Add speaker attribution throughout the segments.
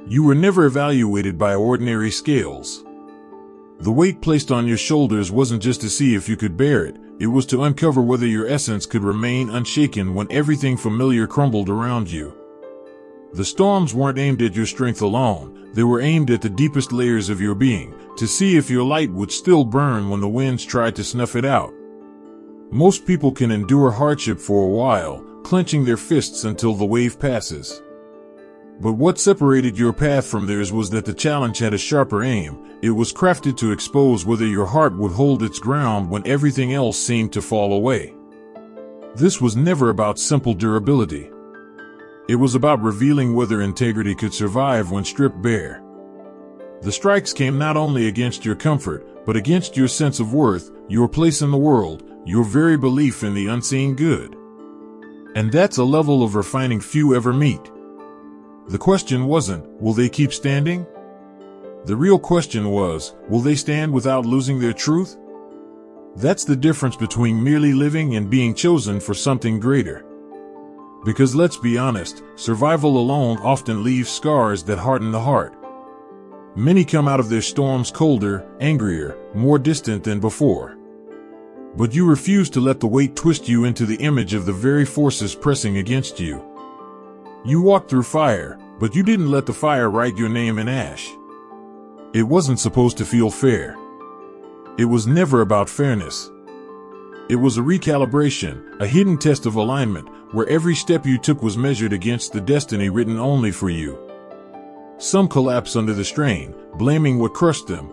Speaker 1: You were never evaluated by ordinary scales. The weight placed on your shoulders wasn't just to see if you could bear it, it was to uncover whether your essence could remain unshaken when everything familiar crumbled around you. The storms weren't aimed at your strength alone, they were aimed at the deepest layers of your being, to see if your light would still burn when the winds tried to snuff it out. Most people can endure hardship for a while, clenching their fists until the wave passes. But what separated your path from theirs was that the challenge had a sharper aim. It was crafted to expose whether your heart would hold its ground when everything else seemed to fall away. This was never about simple durability. It was about revealing whether integrity could survive when stripped bare. The strikes came not only against your comfort, but against your sense of worth, your place in the world, your very belief in the unseen good. And that's a level of refining few ever meet. The question wasn't, will they keep standing? The real question was, will they stand without losing their truth? That's the difference between merely living and being chosen for something greater. Because let's be honest, survival alone often leaves scars that harden the heart. Many come out of their storms colder, angrier, more distant than before. But you refuse to let the weight twist you into the image of the very forces pressing against you. You walked through fire, but you didn't let the fire write your name in ash. It wasn't supposed to feel fair. It was never about fairness. It was a recalibration, a hidden test of alignment, where every step you took was measured against the destiny written only for you. Some collapse under the strain, blaming what crushed them.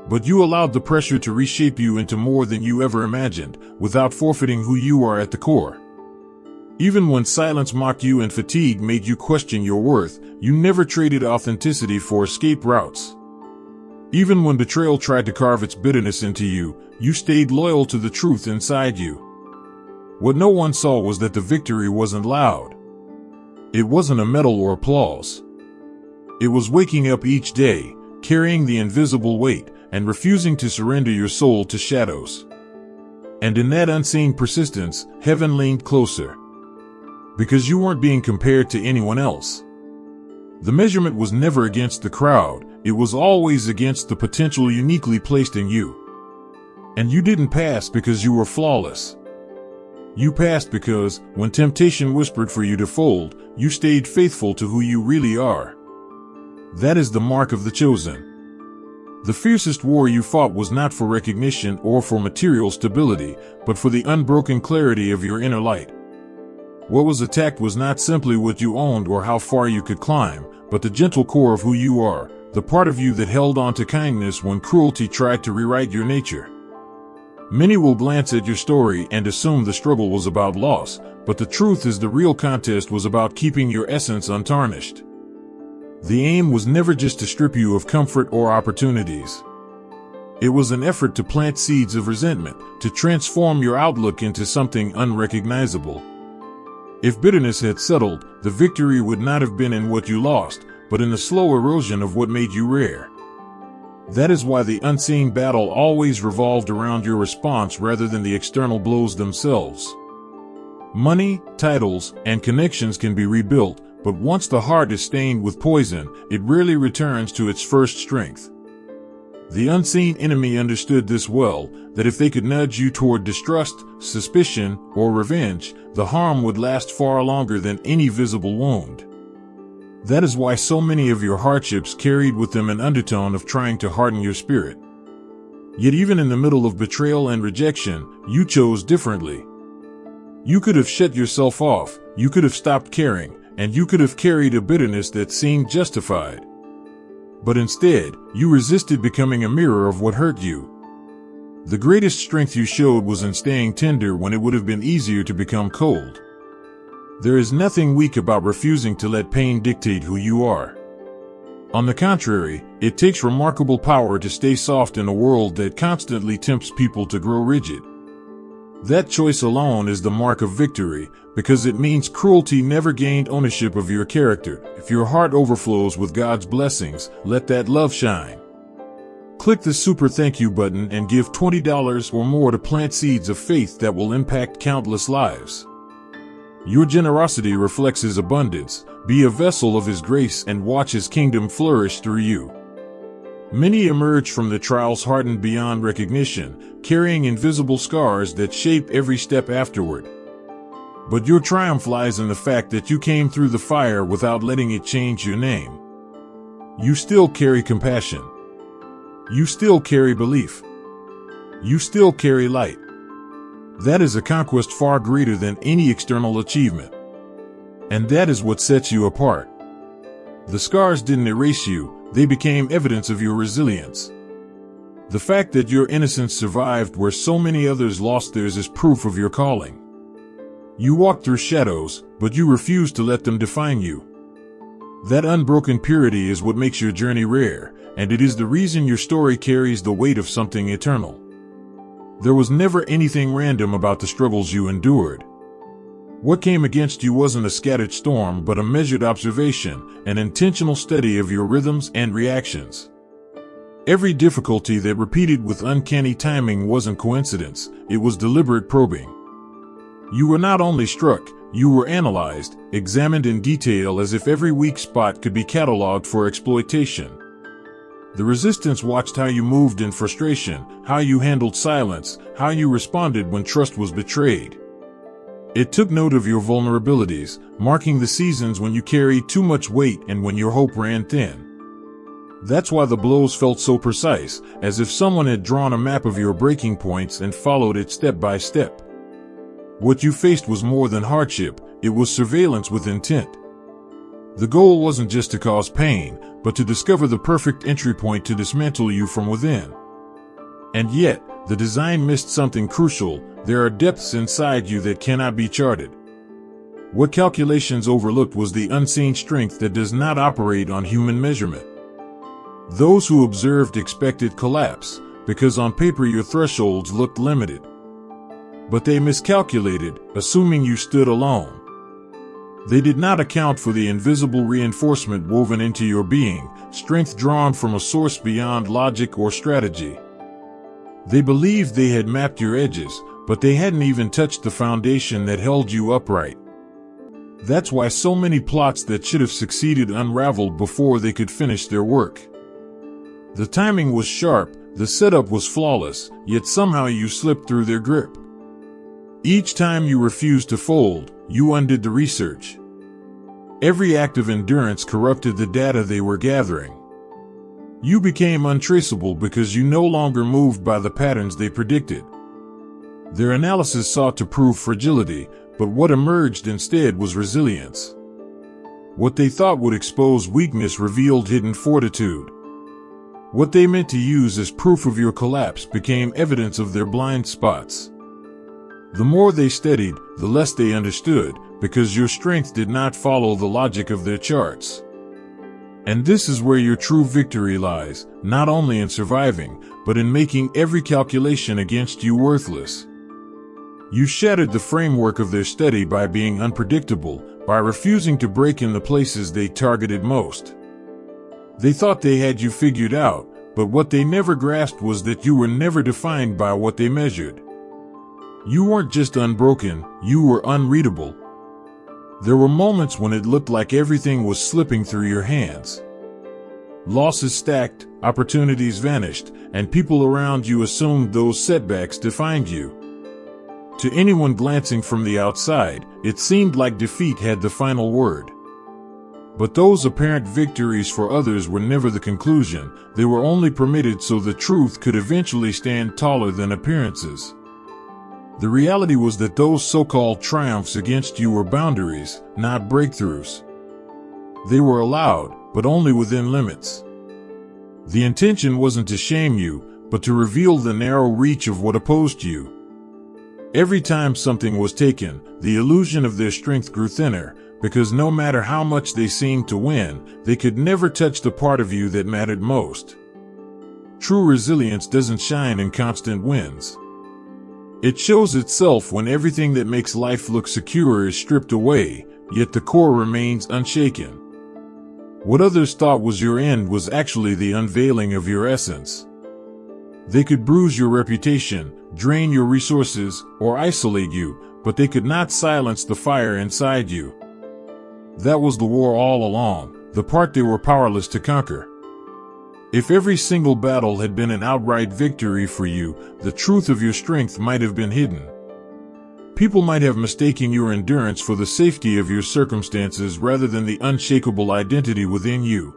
Speaker 1: But you allowed the pressure to reshape you into more than you ever imagined, without forfeiting who you are at the core. Even when silence mocked you and fatigue made you question your worth, you never traded authenticity for escape routes. Even when betrayal tried to carve its bitterness into you, you stayed loyal to the truth inside you. What no one saw was that the victory wasn't loud. It wasn't a medal or applause. It was waking up each day, carrying the invisible weight, and refusing to surrender your soul to shadows. And in that unseen persistence, heaven leaned closer. Because you weren't being compared to anyone else. The measurement was never against the crowd, it was always against the potential uniquely placed in you. And you didn't pass because you were flawless. You passed because, when temptation whispered for you to fold, you stayed faithful to who you really are. That is the mark of the chosen. The fiercest war you fought was not for recognition or for material stability, but for the unbroken clarity of your inner light. What was attacked was not simply what you owned or how far you could climb, but the gentle core of who you are, the part of you that held on to kindness when cruelty tried to rewrite your nature. Many will glance at your story and assume the struggle was about loss, but the truth is the real contest was about keeping your essence untarnished. The aim was never just to strip you of comfort or opportunities. It was an effort to plant seeds of resentment, to transform your outlook into something unrecognizable. If bitterness had settled, the victory would not have been in what you lost, but in the slow erosion of what made you rare. That is why the unseen battle always revolved around your response rather than the external blows themselves. Money, titles, and connections can be rebuilt, but once the heart is stained with poison, it rarely returns to its first strength. The unseen enemy understood this well, that if they could nudge you toward distrust, suspicion, or revenge, the harm would last far longer than any visible wound. That is why so many of your hardships carried with them an undertone of trying to harden your spirit. Yet even in the middle of betrayal and rejection, you chose differently. You could have shut yourself off, you could have stopped caring, and you could have carried a bitterness that seemed justified. But instead, you resisted becoming a mirror of what hurt you. The greatest strength you showed was in staying tender when it would have been easier to become cold. There is nothing weak about refusing to let pain dictate who you are. On the contrary, it takes remarkable power to stay soft in a world that constantly tempts people to grow rigid. That choice alone is the mark of victory, because it means cruelty never gained ownership of your character. If your heart overflows with God's blessings, let that love shine. Click the super thank you button and give $20 or more to plant seeds of faith that will impact countless lives. Your generosity reflects His abundance, Be a vessel of His grace and watch His kingdom flourish through you. Many emerge from the trials hardened beyond recognition, carrying invisible scars that shape every step afterward. But your triumph lies in the fact that you came through the fire without letting it change your name. You still carry compassion. You still carry belief. You still carry light. That is a conquest far greater than any external achievement. And that is what sets you apart. The scars didn't erase you, they became evidence of your resilience. The fact that your innocence survived where so many others lost theirs is proof of your calling. You walked through shadows, but you refused to let them define you. That unbroken purity is what makes your journey rare, and it is the reason your story carries the weight of something eternal. There was never anything random about the struggles you endured. What came against you wasn't a scattered storm but a measured observation, an intentional study of your rhythms and reactions. Every difficulty that repeated with uncanny timing wasn't coincidence, it was deliberate probing. You were not only struck, you were analyzed, examined in detail as if every weak spot could be cataloged for exploitation. The resistance watched how you moved in frustration, how you handled silence, how you responded when trust was betrayed. It took note of your vulnerabilities, marking the seasons when you carried too much weight and when your hope ran thin. That's why the blows felt so precise, as if someone had drawn a map of your breaking points and followed it step by step. What you faced was more than hardship, it was surveillance with intent. The goal wasn't just to cause pain, but to discover the perfect entry point to dismantle you from within. And yet, the design missed something crucial. There are depths inside you that cannot be charted. What calculations overlooked was the unseen strength that does not operate on human measurement. Those who observed expected collapse, because on paper your thresholds looked limited. But they miscalculated, assuming you stood alone. They did not account for the invisible reinforcement woven into your being, strength drawn from a source beyond logic or strategy. They believed they had mapped your edges, but they hadn't even touched the foundation that held you upright. That's why so many plots that should have succeeded unraveled before they could finish their work. The timing was sharp, the setup was flawless, yet somehow you slipped through their grip. Each time you refused to fold, you undid the research. Every act of endurance corrupted the data they were gathering. You became untraceable because you no longer moved by the patterns they predicted. Their analysis sought to prove fragility, but what emerged instead was resilience. What they thought would expose weakness revealed hidden fortitude. What they meant to use as proof of your collapse became evidence of their blind spots. The more they studied, the less they understood, because your strength did not follow the logic of their charts. And this is where your true victory lies, not only in surviving, but in making every calculation against you worthless. You shattered the framework of their study by being unpredictable, by refusing to break in the places they targeted most. They thought they had you figured out, but what they never grasped was that you were never defined by what they measured. You weren't just unbroken, you were unreadable. There were moments when it looked like everything was slipping through your hands. Losses stacked, opportunities vanished, and people around you assumed those setbacks defined you. To anyone glancing from the outside, it seemed like defeat had the final word. But those apparent victories for others were never the conclusion, they were only permitted so the truth could eventually stand taller than appearances. The reality was that those so-called triumphs against you were boundaries, not breakthroughs. They were allowed, but only within limits. The intention wasn't to shame you, but to reveal the narrow reach of what opposed you. Every time something was taken, the illusion of their strength grew thinner, because no matter how much they seemed to win, they could never touch the part of you that mattered most. True resilience doesn't shine in constant wins. It shows itself when everything that makes life look secure is stripped away, yet the core remains unshaken. What others thought was your end was actually the unveiling of your essence. They could bruise your reputation, drain your resources, or isolate you, but they could not silence the fire inside you. That was the war all along, the part they were powerless to conquer. If every single battle had been an outright victory for you, the truth of your strength might have been hidden. People might have mistaken your endurance for the safety of your circumstances rather than the unshakable identity within you.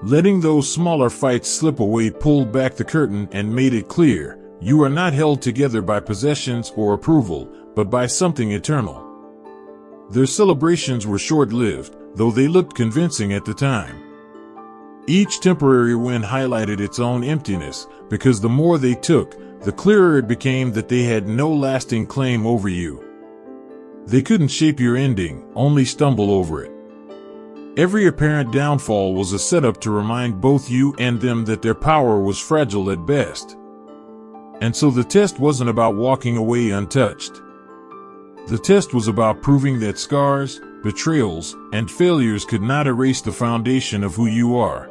Speaker 1: Letting those smaller fights slip away pulled back the curtain and made it clear, you are not held together by possessions or approval, but by something eternal. Their celebrations were short-lived, though they looked convincing at the time. Each temporary win highlighted its own emptiness, because the more they took, the clearer it became that they had no lasting claim over you. They couldn't shape your ending, only stumble over it. Every apparent downfall was a setup to remind both you and them that their power was fragile at best. And so the test wasn't about walking away untouched. The test was about proving that scars, betrayals, and failures could not erase the foundation of who you are.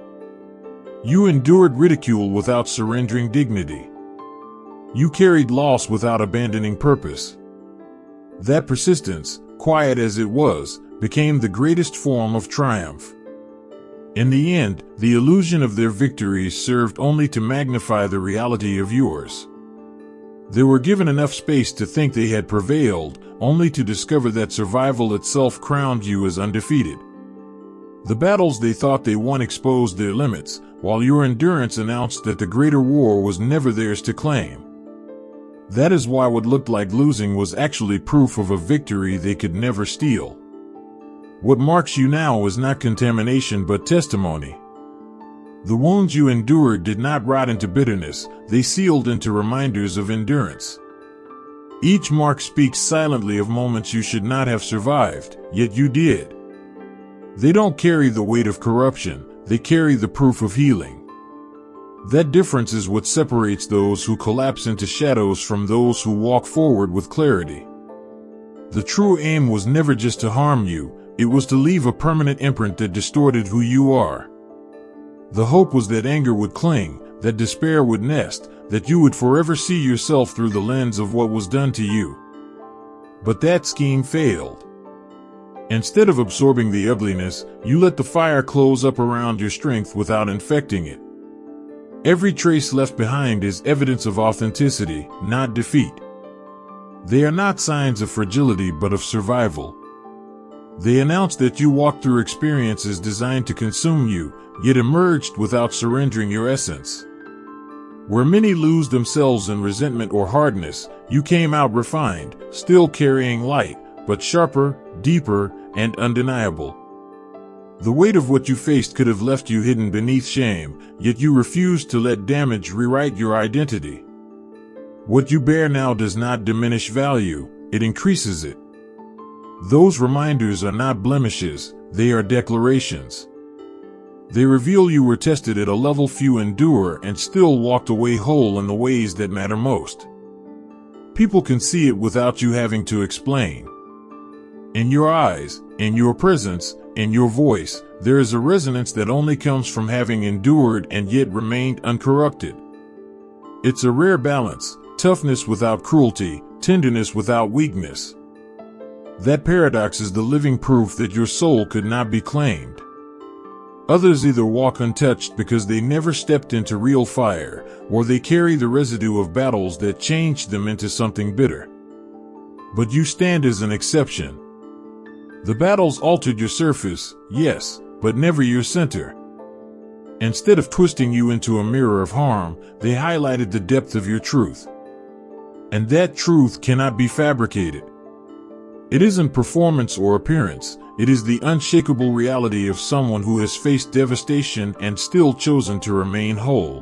Speaker 1: You endured ridicule without surrendering dignity. You carried loss without abandoning purpose. That persistence, quiet as it was, became the greatest form of triumph. In the end, the illusion of their victories served only to magnify the reality of yours. They were given enough space to think they had prevailed, only to discover that survival itself crowned you as undefeated. The battles they thought they won exposed their limits, while your endurance announced that the greater war was never theirs to claim. That is why what looked like losing was actually proof of a victory they could never steal. What marks you now is not contamination but testimony. The wounds you endured did not rot into bitterness, they sealed into reminders of endurance. Each mark speaks silently of moments you should not have survived, yet you did. They don't carry the weight of corruption, they carry the proof of healing. That difference is what separates those who collapse into shadows from those who walk forward with clarity. The true aim was never just to harm you, it was to leave a permanent imprint that distorted who you are. The hope was that anger would cling, that despair would nest, that you would forever see yourself through the lens of what was done to you. But that scheme failed. Instead of absorbing the ugliness, you let the fire close up around your strength without infecting it. Every trace left behind is evidence of authenticity, not defeat. They are not signs of fragility but of survival. They announce that you walked through experiences designed to consume you, yet emerged without surrendering your essence. Where many lose themselves in resentment or hardness, you came out refined, still carrying light, but sharper, deeper, and undeniable. The weight of what you faced could have left you hidden beneath shame, yet you refused to let damage rewrite your identity. What you bear now does not diminish value, it increases it. Those reminders are not blemishes, they are declarations. They reveal you were tested at a level few endure and still walked away whole in the ways that matter most. People can see it without you having to explain. In your eyes, in your presence, in your voice, there is a resonance that only comes from having endured and yet remained uncorrupted. It's a rare balance, toughness without cruelty, tenderness without weakness. That paradox is the living proof that your soul could not be claimed. Others either walk untouched because they never stepped into real fire, or they carry the residue of battles that changed them into something bitter. But you stand as an exception. The battles altered your surface, yes, but never your center. Instead of twisting you into a mirror of harm, they highlighted the depth of your truth. And that truth cannot be fabricated. It isn't performance or appearance, it is the unshakable reality of someone who has faced devastation and still chosen to remain whole.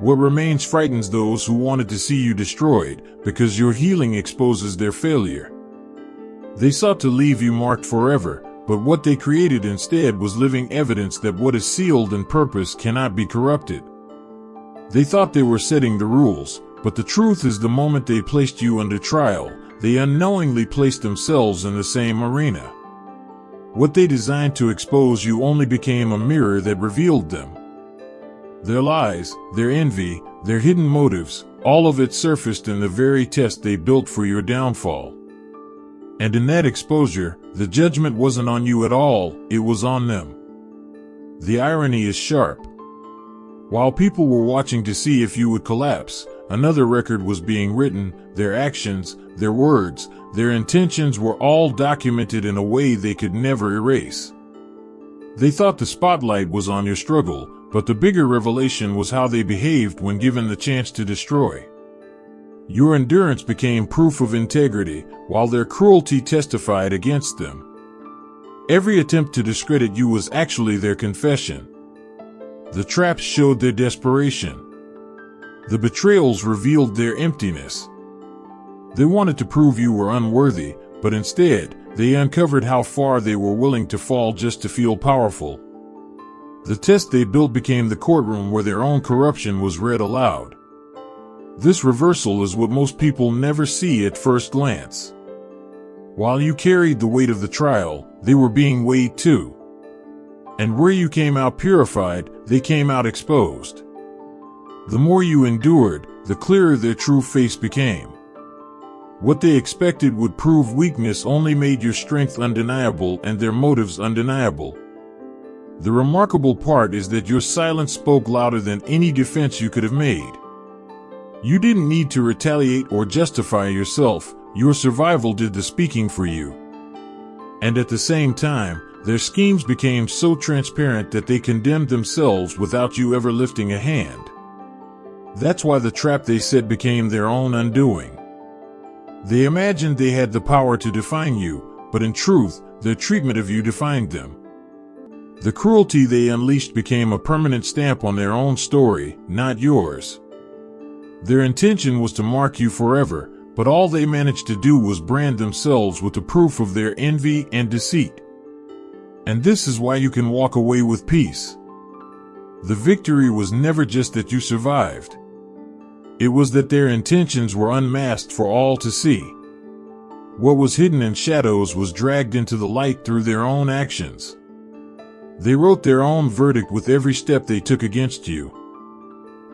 Speaker 1: What remains frightens those who wanted to see you destroyed, because your healing exposes their failure. They sought to leave you marked forever, but what they created instead was living evidence that what is sealed in purpose cannot be corrupted. They thought they were setting the rules, but the truth is the moment they placed you under trial, they unknowingly placed themselves in the same arena. What they designed to expose you only became a mirror that revealed them. Their lies, their envy, their hidden motives, all of it surfaced in the very test they built for your downfall. And in that exposure, the judgment wasn't on you at all, it was on them. The irony is sharp. While people were watching to see if you would collapse, another record was being written. Their actions, their words, their intentions were all documented in a way they could never erase. They thought the spotlight was on your struggle, but the bigger revelation was how they behaved when given the chance to destroy. Your endurance became proof of integrity, while their cruelty testified against them. Every attempt to discredit you was actually their confession. The traps showed their desperation. The betrayals revealed their emptiness. They wanted to prove you were unworthy, but instead, they uncovered how far they were willing to fall just to feel powerful. The test they built became the courtroom where their own corruption was read aloud. This reversal is what most people never see at first glance. While you carried the weight of the trial, they were being weighed too. And where you came out purified, they came out exposed. The more you endured, the clearer their true face became. What they expected would prove weakness only made your strength undeniable and their motives undeniable. The remarkable part is that your silence spoke louder than any defense you could have made. You didn't need to retaliate or justify yourself, your survival did the speaking for you. And at the same time, their schemes became so transparent that they condemned themselves without you ever lifting a hand. That's why the trap they set became their own undoing. They imagined they had the power to define you, but in truth, their treatment of you defined them. The cruelty they unleashed became a permanent stamp on their own story, not yours. Their intention was to mark you forever, but all they managed to do was brand themselves with the proof of their envy and deceit. And this is why you can walk away with peace. The victory was never just that you survived. It was that their intentions were unmasked for all to see. What was hidden in shadows was dragged into the light through their own actions. They wrote their own verdict with every step they took against you.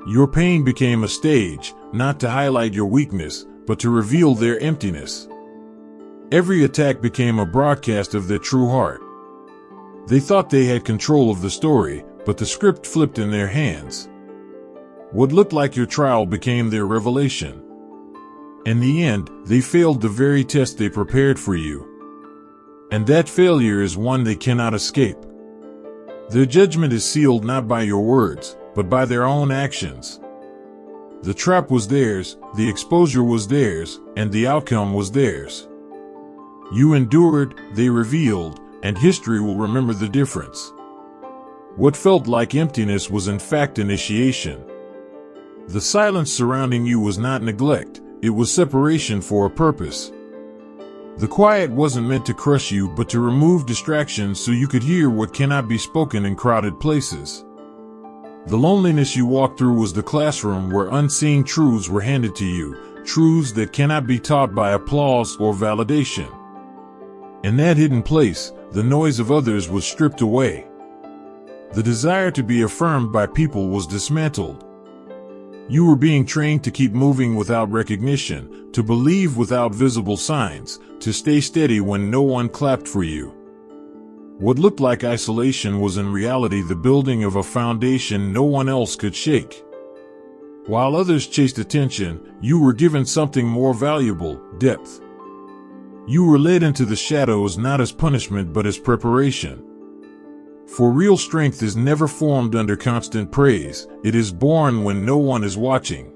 Speaker 1: Your pain became a stage, not to highlight your weakness, but to reveal their emptiness. Every attack became a broadcast of their true heart. They thought they had control of the story, but the script flipped in their hands. What looked like your trial became their revelation. In the end, they failed the very test they prepared for you. And that failure is one they cannot escape. Their judgment is sealed not by your words, but by their own actions. The trap was theirs, the exposure was theirs, and the outcome was theirs. You endured, they revealed, and history will remember the difference. What felt like emptiness was in fact initiation. The silence surrounding you was not neglect, it was separation for a purpose. The quiet wasn't meant to crush you but to remove distractions so you could hear what cannot be spoken in crowded places. The loneliness you walked through was the classroom where unseen truths were handed to you, truths that cannot be taught by applause or validation. In that hidden place, the noise of others was stripped away. The desire to be affirmed by people was dismantled. You were being trained to keep moving without recognition, to believe without visible signs, to stay steady when no one clapped for you. What looked like isolation was in reality the building of a foundation no one else could shake. While others chased attention, you were given something more valuable, depth. You were led into the shadows not as punishment but as preparation. For real strength is never formed under constant praise, it is born when no one is watching.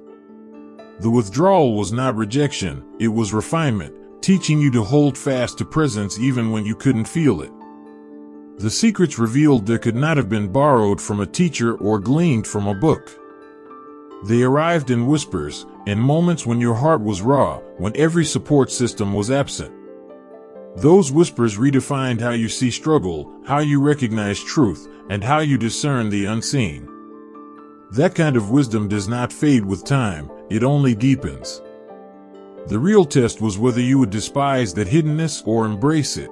Speaker 1: The withdrawal was not rejection, it was refinement, teaching you to hold fast to presence even when you couldn't feel it. The secrets revealed there could not have been borrowed from a teacher or gleaned from a book. They arrived in whispers, in moments when your heart was raw, when every support system was absent. Those whispers redefined how you see struggle, how you recognize truth, and how you discern the unseen. That kind of wisdom does not fade with time, it only deepens. The real test was whether you would despise that hiddenness or embrace it.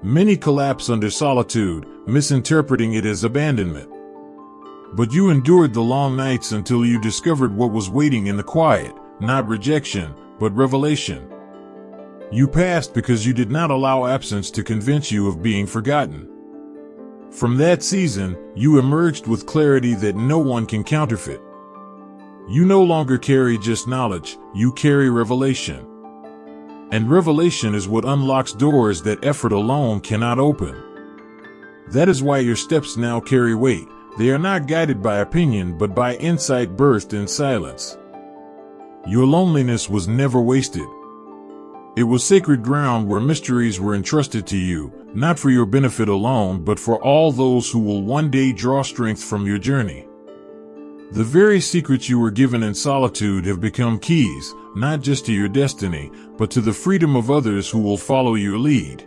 Speaker 1: Many collapse under solitude, misinterpreting it as abandonment. But you endured the long nights until you discovered what was waiting in the quiet, not rejection, but revelation. You passed because you did not allow absence to convince you of being forgotten. From that season, you emerged with clarity that no one can counterfeit. You no longer carry just knowledge, you carry revelation. And revelation is what unlocks doors that effort alone cannot open. That is why your steps now carry weight. They are not guided by opinion but by insight birthed in silence. Your loneliness was never wasted. It was sacred ground where mysteries were entrusted to you, not for your benefit alone but for all those who will one day draw strength from your journey. The very secrets you were given in solitude have become keys, not just to your destiny, but to the freedom of others who will follow your lead.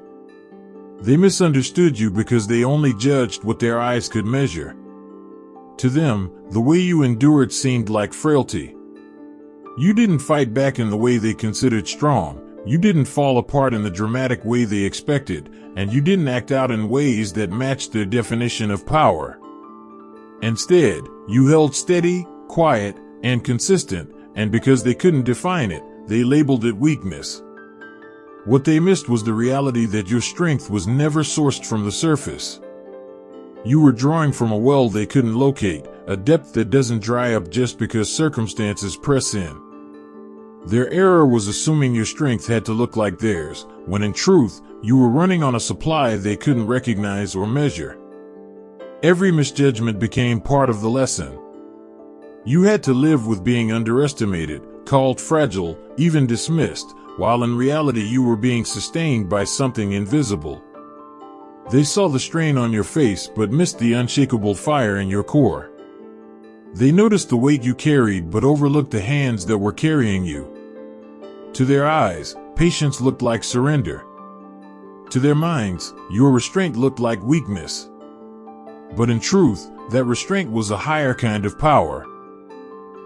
Speaker 1: They misunderstood you because they only judged what their eyes could measure. To them, the way you endured seemed like frailty. You didn't fight back in the way they considered strong, you didn't fall apart in the dramatic way they expected, and you didn't act out in ways that matched their definition of power. Instead, you held steady, quiet, and consistent, and because they couldn't define it, they labeled it weakness. What they missed was the reality that your strength was never sourced from the surface. You were drawing from a well they couldn't locate, a depth that doesn't dry up just because circumstances press in. Their error was assuming your strength had to look like theirs, when in truth, you were running on a supply they couldn't recognize or measure. Every misjudgment became part of the lesson. You had to live with being underestimated, called fragile, even dismissed, while in reality you were being sustained by something invisible. They saw the strain on your face but missed the unshakable fire in your core. They noticed the weight you carried but overlooked the hands that were carrying you. To their eyes, patience looked like surrender. To their minds, your restraint looked like weakness. But in truth, that restraint was a higher kind of power.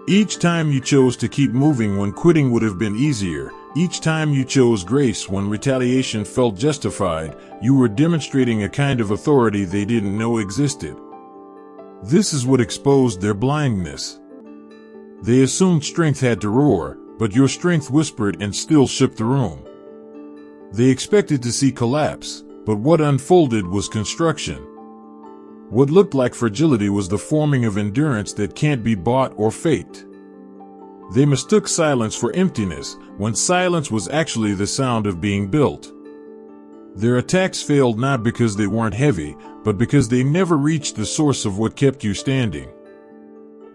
Speaker 1: Each time you chose to keep moving when quitting would have been easier, each time you chose grace when retaliation felt justified, you were demonstrating a kind of authority they didn't know existed. This is what exposed their blindness. They assumed strength had to roar, but your strength whispered and still shook the room. They expected to see collapse, but what unfolded was construction. What looked like fragility was the forming of endurance that can't be bought or faked. They mistook silence for emptiness, when silence was actually the sound of being built. Their attacks failed not because they weren't heavy, but because they never reached the source of what kept you standing.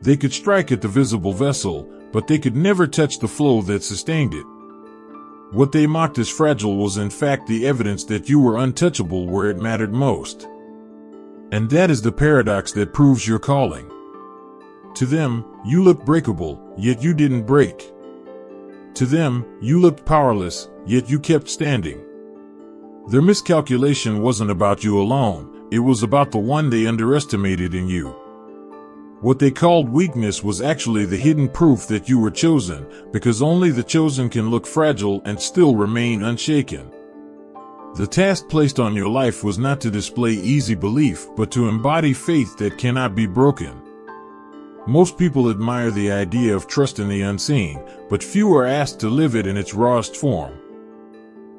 Speaker 1: They could strike at the visible vessel, but they could never touch the flow that sustained it. What they mocked as fragile was in fact the evidence that you were untouchable where it mattered most. And that is the paradox that proves your calling. To them, you looked breakable, yet you didn't break. To them, you looked powerless, yet you kept standing. Their miscalculation wasn't about you alone, it was about the one they underestimated in you. What they called weakness was actually the hidden proof that you were chosen, because only the chosen can look fragile and still remain unshaken. The task placed on your life was not to display easy belief, but to embody faith that cannot be broken. Most people admire the idea of trust in the unseen, but few are asked to live it in its rawest form.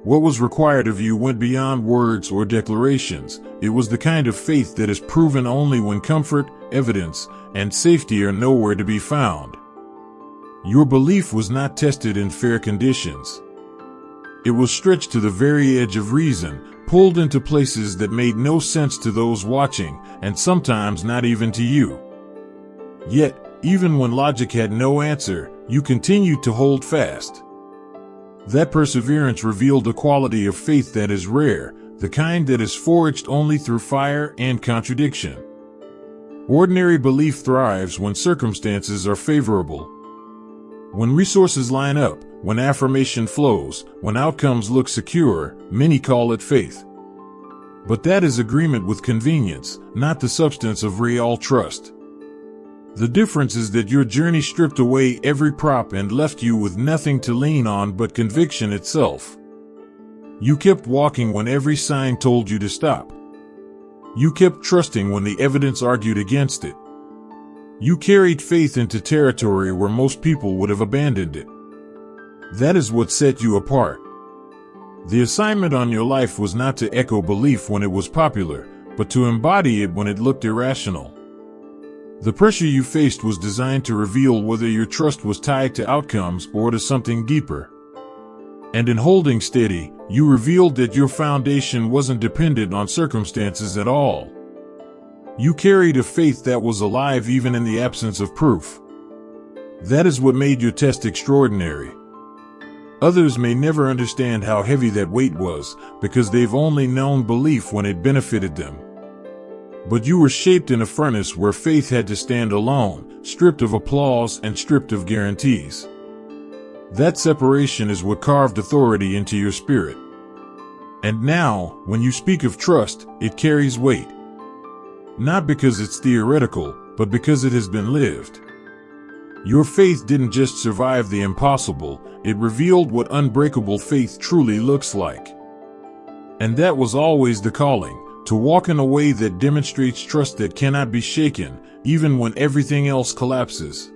Speaker 1: What was required of you went beyond words or declarations. It was the kind of faith that is proven only when comfort, evidence, and safety are nowhere to be found. Your belief was not tested in fair conditions. It was stretched to the very edge of reason, pulled into places that made no sense to those watching, and sometimes not even to you. Yet, even when logic had no answer, you continued to hold fast. That perseverance revealed a quality of faith that is rare, the kind that is forged only through fire and contradiction. Ordinary belief thrives when circumstances are favorable. When resources line up, when affirmation flows, when outcomes look secure, many call it faith. But that is agreement with convenience, not the substance of real trust. The difference is that your journey stripped away every prop and left you with nothing to lean on but conviction itself. You kept walking when every sign told you to stop. You kept trusting when the evidence argued against it. You carried faith into territory where most people would have abandoned it. That is what set you apart. The assignment on your life was not to echo belief when it was popular, but to embody it when it looked irrational. The pressure you faced was designed to reveal whether your trust was tied to outcomes or to something deeper. And in holding steady, you revealed that your foundation wasn't dependent on circumstances at all. You carried a faith that was alive even in the absence of proof. That is what made your test extraordinary. Others may never understand how heavy that weight was, because they've only known belief when it benefited them. But you were shaped in a furnace where faith had to stand alone, stripped of applause and stripped of guarantees. That separation is what carved authority into your spirit. And now, when you speak of trust, it carries weight. Not because it's theoretical, but because it has been lived. Your faith didn't just survive the impossible, it revealed what unbreakable faith truly looks like. And that was always the calling, to walk in a way that demonstrates trust that cannot be shaken, even when everything else collapses.